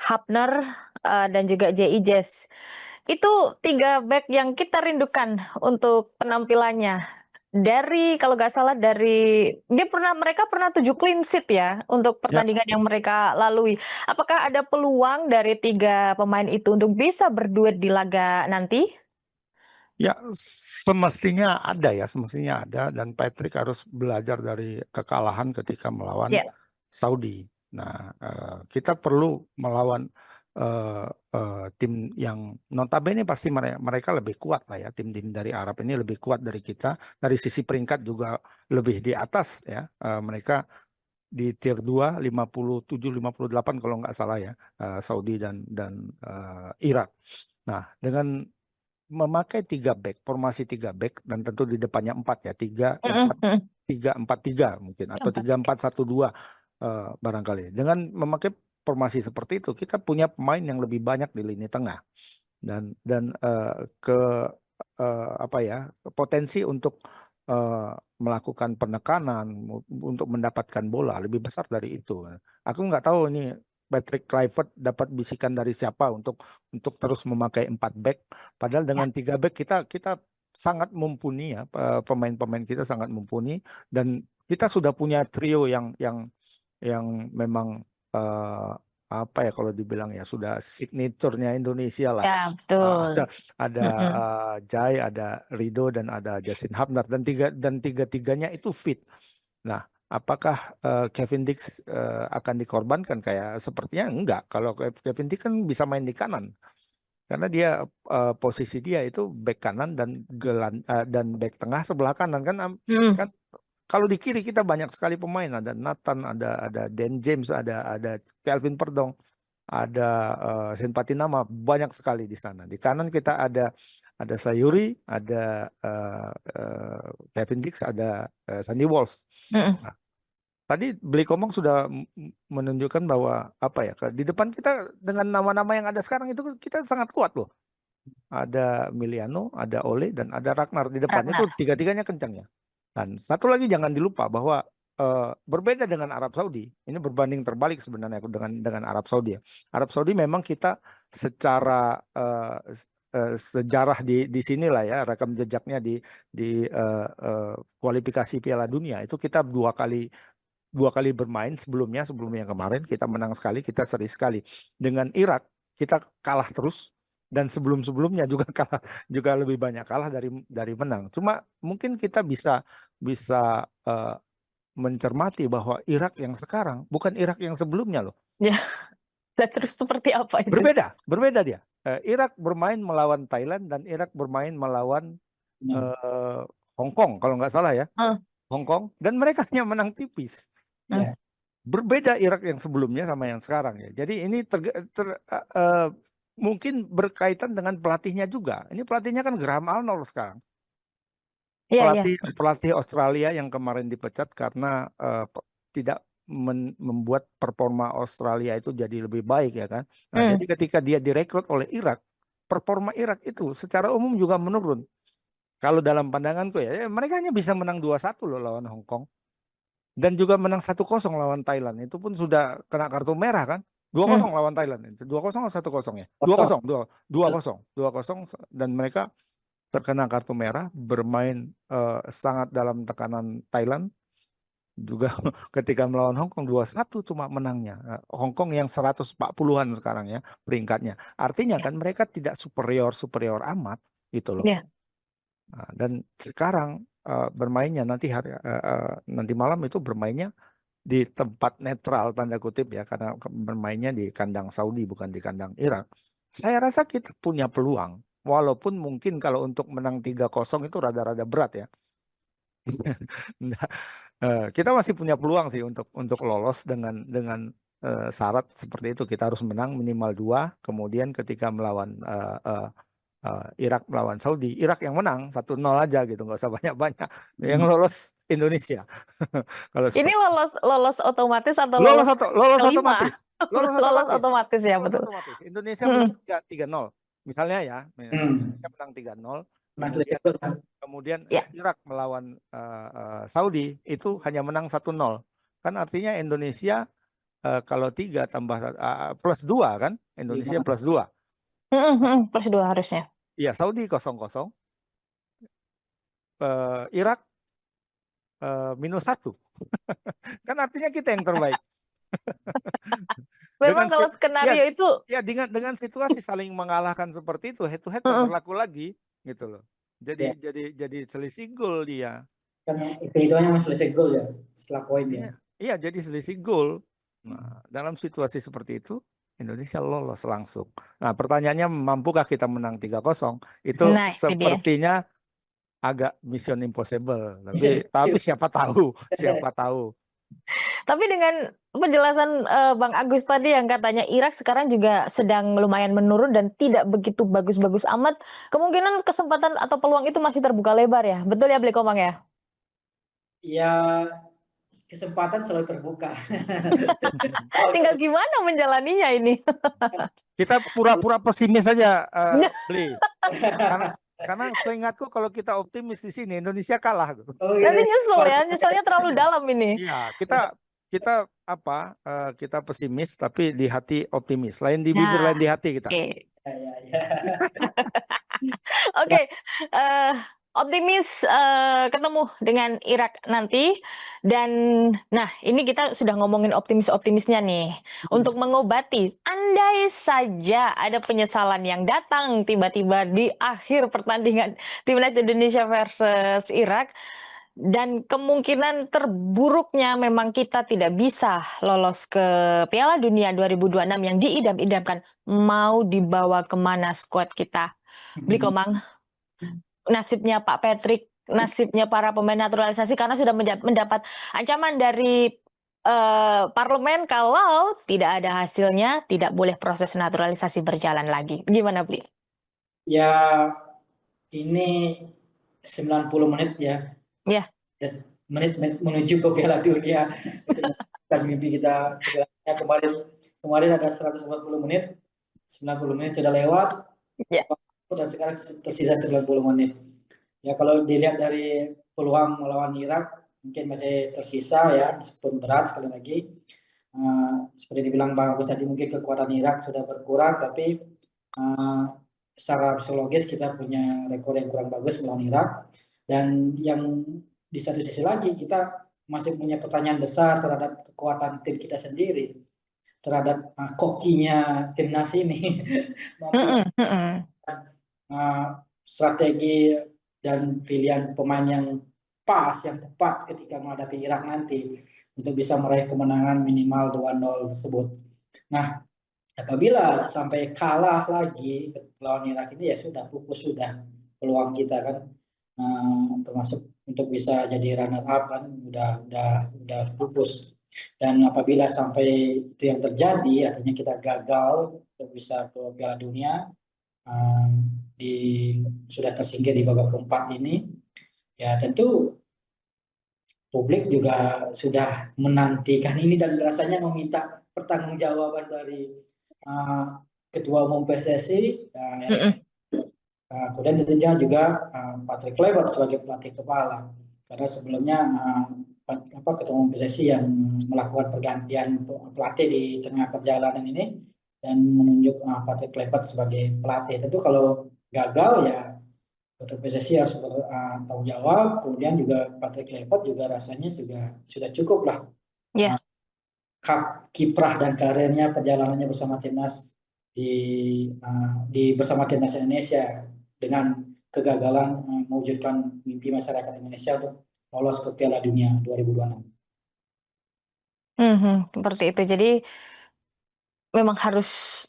Hapner, dan juga J.I. Jess. Itu 3 back yang kita rindukan untuk penampilannya. Dari kalau nggak salah mereka pernah 7 clean sheet ya untuk pertandingan yang mereka lalui. Apakah ada peluang dari 3 pemain itu untuk bisa berduet di laga nanti? Ya, semestinya ada dan Patrick harus belajar dari kekalahan ketika melawan Saudi. Nah, kita perlu melawan tim yang notabene pasti mereka lebih kuat lah ya, tim-tim dari Arab ini lebih kuat dari kita, dari sisi peringkat juga lebih di atas ya. Mereka di tier 2 57-58 kalau nggak salah ya, Saudi dan Irak. Nah, dengan memakai 3 back, formasi 3 back, dan tentu di depannya 4 ya, 3-4-3 mungkin, atau 3-4-1-2 barangkali. Dengan memakai formasi seperti itu, kita punya pemain yang lebih banyak di lini tengah dan potensi untuk melakukan penekanan untuk mendapatkan bola lebih besar dari itu. Aku nggak tahu ini Patrick Kluivert dapat bisikan dari siapa untuk terus memakai 4 back, padahal dengan 3 back kita sangat mumpuni ya, pemain-pemain kita sangat mumpuni, dan kita sudah punya trio yang memang kalau dibilang ya sudah signaturenya Indonesia lah. Ya, betul. Ada Jai, ada Ridho, dan ada Justin Hapner, dan tiga-tiganya itu fit. Nah, apakah Kevin Dix akan dikorbankan? Kayak sepertinya enggak. Kalau Kevin Dix kan bisa main di kanan, karena dia posisi dia itu back kanan dan back tengah sebelah kanan kan. Kalau di kiri kita banyak sekali pemain, ada Nathan, ada Dan James, ada Kelvin Perdong, ada Sen Patinama, banyak sekali di sana. Di kanan kita ada Sayuri, ada Kevin Dix, ada Sandy Walsh. Nah, tadi Blikomang sudah menunjukkan bahwa di depan kita dengan nama-nama yang ada sekarang itu kita sangat kuat loh. Ada Miliano, ada Ole, dan ada Ragnar di depan. Itu tiga-tiganya kencang ya. Dan satu lagi jangan dilupa bahwa berbeda dengan Arab Saudi, ini berbanding terbalik sebenarnya dengan Arab Saudi ya. Arab Saudi memang kita secara sejarah di sinilah ya, rekam jejaknya di kualifikasi Piala Dunia itu kita dua kali bermain sebelumnya kemarin kita menang sekali, kita seri sekali. Dengan Irak kita kalah terus, dan sebelum-sebelumnya juga kalah, juga lebih banyak kalah dari menang. Cuma mungkin kita bisa bisa mencermati bahwa Irak yang sekarang bukan Irak yang sebelumnya loh. Ya, dan terus seperti apa itu? Berbeda dia. Irak bermain melawan Thailand dan Irak bermain melawan Nah, Hong Kong kalau nggak salah ya, Hmm, Hong Kong, dan mereka hanya menang tipis. hmm. ya, Berbeda Irak yang sebelumnya sama yang sekarang ya. Jadi ini mungkin berkaitan dengan pelatihnya juga. Ini pelatihnya kan Graham Arnold sekarang. Iya, iya. Pelatih Australia yang kemarin dipecat karena tidak membuat performa Australia itu jadi lebih baik ya kan. Nah, Hmm. jadi ketika dia direkrut oleh Irak, performa Irak itu secara umum juga menurun. Kalau dalam pandanganku ya, mereka hanya bisa menang 2-1 loh lawan Hong Kong. Dan juga menang 1-0 lawan Thailand. Itu pun sudah kena kartu merah kan. 2-0 Hmm. lawan Thailand. 2-0 atau 1-0 ya? kosong. 2-0 dan mereka terkena kartu merah, bermain sangat dalam tekanan Thailand. Juga ketika melawan Hong Kong 2-1 cuma menangnya. Hong Kong yang 140-an sekarang ya peringkatnya. Artinya kan mereka tidak superior amat gitu loh. Ya. Nah, dan sekarang bermainnya nanti malam itu bermainnya di tempat netral tanda kutip ya, karena bermainnya di kandang Saudi bukan di kandang Irak. Saya rasa kita punya peluang, walaupun mungkin kalau untuk menang 3-0 itu rada-rada berat ya. Nah, kita masih punya peluang sih untuk lolos dengan syarat seperti itu. Kita harus menang minimal 2, kemudian ketika melawan Irak melawan Saudi, Irak yang menang 1-0 aja gitu, nggak usah banyak-banyak. Yang lolos Indonesia. Kalau Ini seperti lolos otomatis atau lolos lolos lolos kelima? otomatis, lolos Lolos otomatis, otomatis ya, lolos betul. otomatis. Indonesia Hmm. menang 3-0, misalnya ya, Hmm. Indonesia menang 3-0, Nah, selesai kemudian itu kan. Ya. Irak melawan Saudi itu hanya menang 1-0, kan artinya Indonesia kalau 3 tambah plus 2 kan, Indonesia Lima. plus 2. Plus 2 harusnya. Iya, Saudi 0-0, Irak -1. Kan artinya kita yang terbaik. Memang Dengan kalau ya skenario itu ya dengan situasi saling mengalahkan seperti itu, head to head tak mm-mm. berlaku lagi gitu loh. Ya, Jadi selisih gol dia. kan hitungannya masih selesai gol ya setelah poin ya. Artinya iya, jadi selisih gol. Nah, dalam situasi seperti itu Indonesia lolos langsung. Nah, pertanyaannya mampukah kita menang 3-0? Itu Nah, itu dia. sepertinya agak mission impossible. Tapi siapa tahu, siapa tahu. Tapi dengan penjelasan Bang Agus tadi yang katanya Irak sekarang juga sedang lumayan menurun dan tidak begitu bagus-bagus amat, kemungkinan kesempatan atau peluang itu masih terbuka lebar ya. Betul ya, Bli Komang ya? Ya, kesempatan selalu terbuka. Tinggal gimana menjalaninya ini. Kita pura-pura pesimis saja, Bli. Karena seingatku kalau kita optimis di sini Indonesia kalah tuh. Oh Nanti gitu. nyesel ya, nyeselnya terlalu dalam ini. Iya, kita pesimis tapi di hati optimis. Lain di bibir, Nah, lain di hati kita. oke. Ya, ya, ya. Oke, optimis ketemu dengan Irak nanti. Dan nah, ini kita sudah ngomongin optimisnya nih. Untuk mengobati, andai saja ada penyesalan yang datang tiba-tiba di akhir pertandingan Timnas Indonesia versus Irak, dan kemungkinan terburuknya memang kita tidak bisa lolos ke Piala Dunia 2026 yang diidam-idamkan, mau dibawa kemana skuad kita? Bli Komang, nasibnya Pak Patrick, nasibnya para pemain naturalisasi karena sudah mendapat ancaman dari parlemen kalau tidak ada hasilnya tidak boleh proses naturalisasi berjalan lagi. Gimana, Bli? Ya, ini 90 menit ya. Ya. Menit menuju ke Piala Dunia. Itu mimpi kita. Kemarin ada 140 menit, 90 menit sudah lewat. Ya. Dan sekarang tersisa 90 menit. Ya, kalau dilihat dari peluang melawan Irak mungkin masih tersisa ya, meskipun berat sekali lagi. Seperti dibilang Bang Agus tadi, mungkin kekuatan Irak sudah berkurang, tapi secara psikologis kita punya rekor yang kurang bagus melawan Irak. Dan yang di satu sisi lagi kita masih punya pertanyaan besar terhadap kekuatan tim kita sendiri. terhadap kokinya timnas ini mampu strategi dan pilihan pemain yang pas, yang tepat ketika menghadapi Irak nanti untuk bisa meraih kemenangan minimal 2-0 tersebut. Nah, apabila sampai kalah lagi lawan Irak ini ya sudah pupus sudah peluang kita kan, termasuk untuk bisa jadi runner up kan udah pupus. Dan apabila sampai itu yang terjadi, artinya kita gagal untuk bisa ke Piala Dunia, di sudah tersingkir di babak keempat ini, ya tentu publik juga sudah menantikan ini dan rasanya meminta pertanggungjawaban dari Ketua Umum PSSI, Erick. Kemudian tentunya juga Patrick Kluivert sebagai pelatih kepala, karena sebelumnya Ketua Umum PSSI yang melakukan pergantian pelatih di tengah perjalanan ini dan menunjuk Patrick Kluivert sebagai pelatih. Tentu kalau gagal ya Ketua PSSI harus bertanggung jawab. Kemudian juga Patrick Kluivert juga rasanya sudah cukup lah kiprah dan karirnya, perjalanannya bersama timnas di bersama timnas Indonesia dengan kegagalan mewujudkan mimpi masyarakat Indonesia untuk lolos ke Piala Dunia 2026. Seperti itu. Jadi memang harus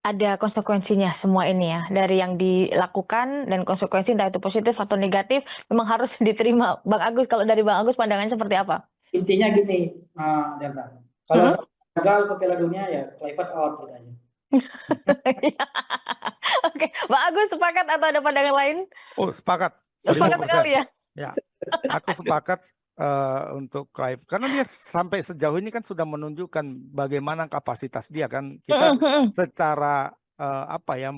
ada konsekuensinya semua ini ya, dari yang dilakukan dan konsekuensi entah itu positif atau negatif memang harus diterima. Bang Agus, kalau dari Bang Agus pandangannya seperti apa? Intinya gini, Delta, kalau gagal ke Piala Dunia ya Kluivert out gitu aja. Oke, Bang Agus sepakat atau ada pandangan lain? Oh, sepakat. Sepakat 1000%. sekali ya? Ya, aku sepakat untuk Clive karena dia sampai sejauh ini kan sudah menunjukkan bagaimana kapasitas dia kan. Kita secara apa ya,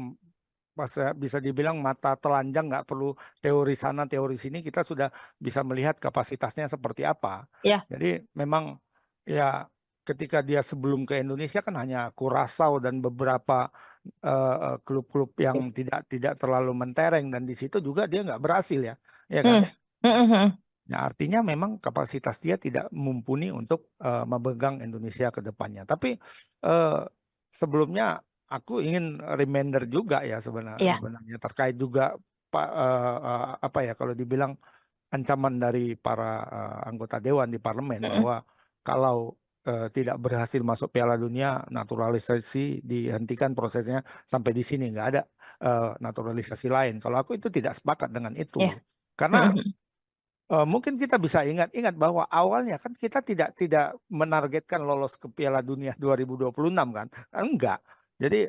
bisa dibilang mata telanjang, nggak perlu teori sana teori sini, kita sudah bisa melihat kapasitasnya seperti apa. Jadi memang ya ketika dia sebelum ke Indonesia kan hanya Curaçao dan beberapa klub-klub yang tidak terlalu mentereng, dan di situ juga dia nggak berhasil ya kan. Nah, artinya memang kapasitas dia tidak mumpuni untuk memegang Indonesia ke depannya. Tapi sebelumnya aku ingin reminder juga ya sebenarnya terkait juga apa ya, kalau dibilang ancaman dari para anggota dewan di parlemen bahwa kalau tidak berhasil masuk Piala Dunia, naturalisasi dihentikan prosesnya sampai di sini, nggak ada naturalisasi lain. Kalau aku itu tidak sepakat dengan itu, karena mungkin kita bisa ingat bahwa awalnya kan kita tidak menargetkan lolos ke Piala Dunia 2026 kan? Enggak. Jadi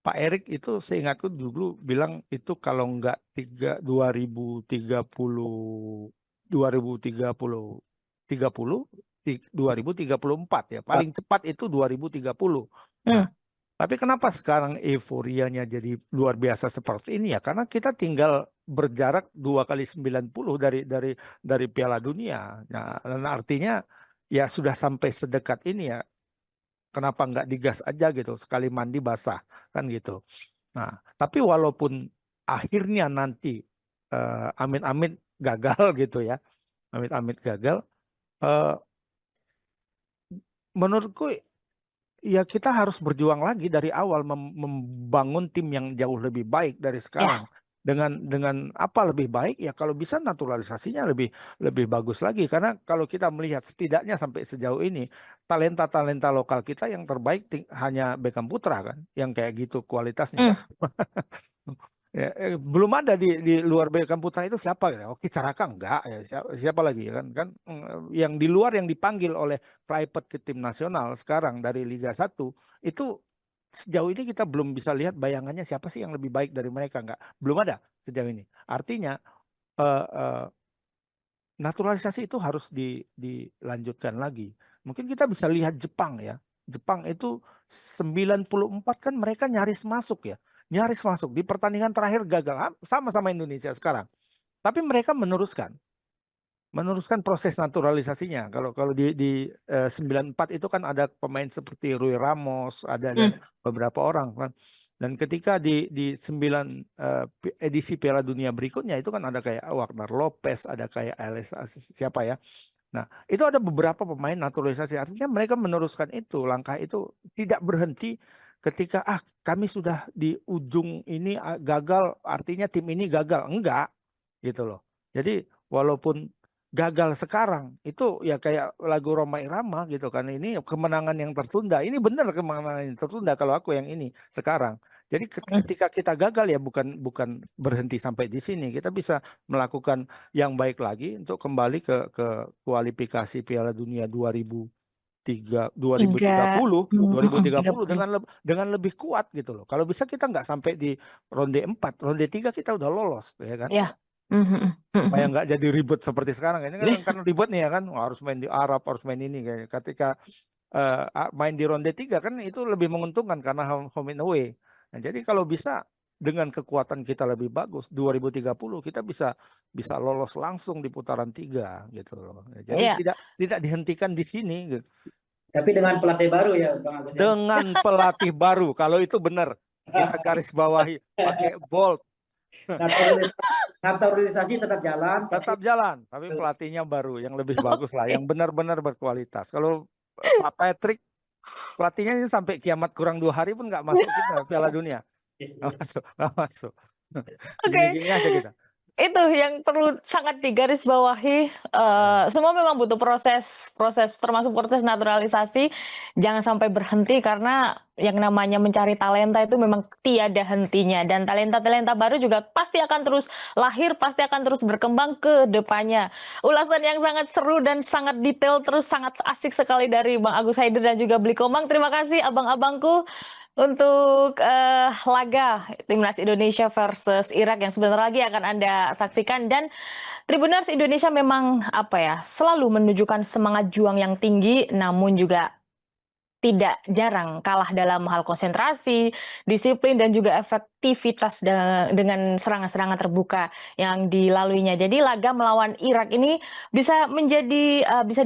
Pak Erik itu seingatku dulu bilang itu kalau enggak 2034 ya, paling cepat itu 2030. Nah, tapi kenapa sekarang euforianya jadi luar biasa seperti ini ya? Karena kita tinggal berjarak 2 kali 90 dari Piala Dunia. Nah, dan artinya ya sudah sampai sedekat ini ya. Kenapa nggak digas aja gitu, sekali mandi basah kan gitu. Nah, tapi walaupun akhirnya nanti amit-amit gagal gitu ya, amit-amit gagal, menurutku ya kita harus berjuang lagi dari awal membangun tim yang jauh lebih baik dari sekarang. Dengan apa lebih baik ya, kalau bisa naturalisasinya lebih bagus lagi, karena kalau kita melihat setidaknya sampai sejauh ini talenta lokal kita yang terbaik hanya Beckham Putra kan, yang kayak gitu kualitasnya. Ya, belum ada di luar Beckham Putra itu siapa gitu. Oke, Caraka enggak ya, siapa lagi kan yang di luar yang dipanggil oleh Kluivert ke tim nasional sekarang dari Liga 1 itu sejauh ini kita belum bisa lihat bayangannya siapa sih yang lebih baik dari mereka, enggak, belum ada sejauh ini. Artinya naturalisasi itu harus dilanjutkan lagi. Mungkin kita bisa lihat Jepang ya. Jepang itu 94 kan mereka nyaris masuk ya. Nyaris masuk. Di pertandingan terakhir gagal. Sama-sama Indonesia sekarang. Tapi mereka meneruskan proses naturalisasinya. Kalau di 94 itu kan ada pemain seperti Rui Ramos, ada dan beberapa orang kan. Dan ketika di 9 edisi Piala Dunia berikutnya itu kan ada kayak Wagner Lopez, ada kayak siapa ya, Nah, itu ada beberapa pemain naturalisasi. Artinya mereka meneruskan itu, langkah itu tidak berhenti ketika kami sudah di ujung ini gagal, artinya tim ini gagal. Enggak, gitu loh. Jadi walaupun gagal sekarang itu ya kayak lagu Rhoma Irama gitu kan, ini kemenangan yang tertunda. Ini benar kemenangan yang tertunda kalau aku yang ini sekarang. Jadi ketika kita gagal ya bukan berhenti sampai di sini. Kita bisa melakukan yang baik lagi untuk kembali ke kualifikasi Piala Dunia 2030 dengan lebih kuat gitu loh. Kalau bisa kita nggak sampai di ronde 4, ronde 3 kita udah lolos ya kan. Ya. Supaya nggak jadi ribet seperti sekarang. Ini kan ribet nih ya kan, harus main di Arab, harus main ini kayak ketika main di ronde 3 kan itu lebih menguntungkan karena home and away. Nah, jadi kalau bisa dengan kekuatan kita lebih bagus 2030 kita bisa lolos langsung di putaran 3 gitu loh. Jadi Iya. tidak dihentikan di sini gitu. Tapi dengan pelatih baru ya Bang Agus. Dengan pelatih baru, kalau itu benar kita garis bawahi pakai bold. Naturalisasi tetap jalan. Tetap jalan, tapi pelatihnya baru yang lebih bagus lah, yang benar-benar berkualitas. Kalau Pak Patrick pelatihnya ini sampai kiamat kurang 2 hari pun nggak masuk kita Piala Dunia. Nggak masuk. Gini-gini aja kita. Itu yang perlu sangat digarisbawahi. Semua memang butuh proses termasuk proses naturalisasi. Jangan sampai berhenti karena yang namanya mencari talenta itu memang tiada hentinya, dan talenta-talenta baru juga pasti akan terus lahir, pasti akan terus berkembang ke depannya. Ulasan yang sangat seru dan sangat detail, terus sangat asik sekali dari Bang Agus Haider dan juga Bli Komang. Terima kasih abang-abangku untuk laga Timnas Indonesia versus Irak yang sebentar lagi akan Anda saksikan. Dan Tribuners, Indonesia memang selalu menunjukkan semangat juang yang tinggi, namun juga tidak jarang kalah dalam hal konsentrasi, disiplin, dan juga efektivitas dengan serangan-serangan terbuka yang dilaluinya. Jadi laga melawan Irak ini bisa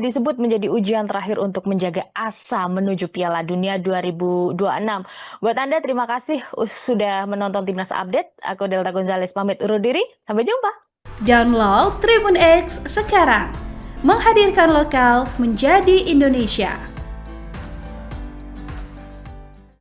disebut menjadi ujian terakhir untuk menjaga asa menuju Piala Dunia 2026. Buat Anda, terima kasih sudah menonton Timnas Update. Aku Delta Gonzales pamit undur diri. Sampai jumpa. Download Tribun X sekarang. Menghadirkan lokal menjadi Indonesia.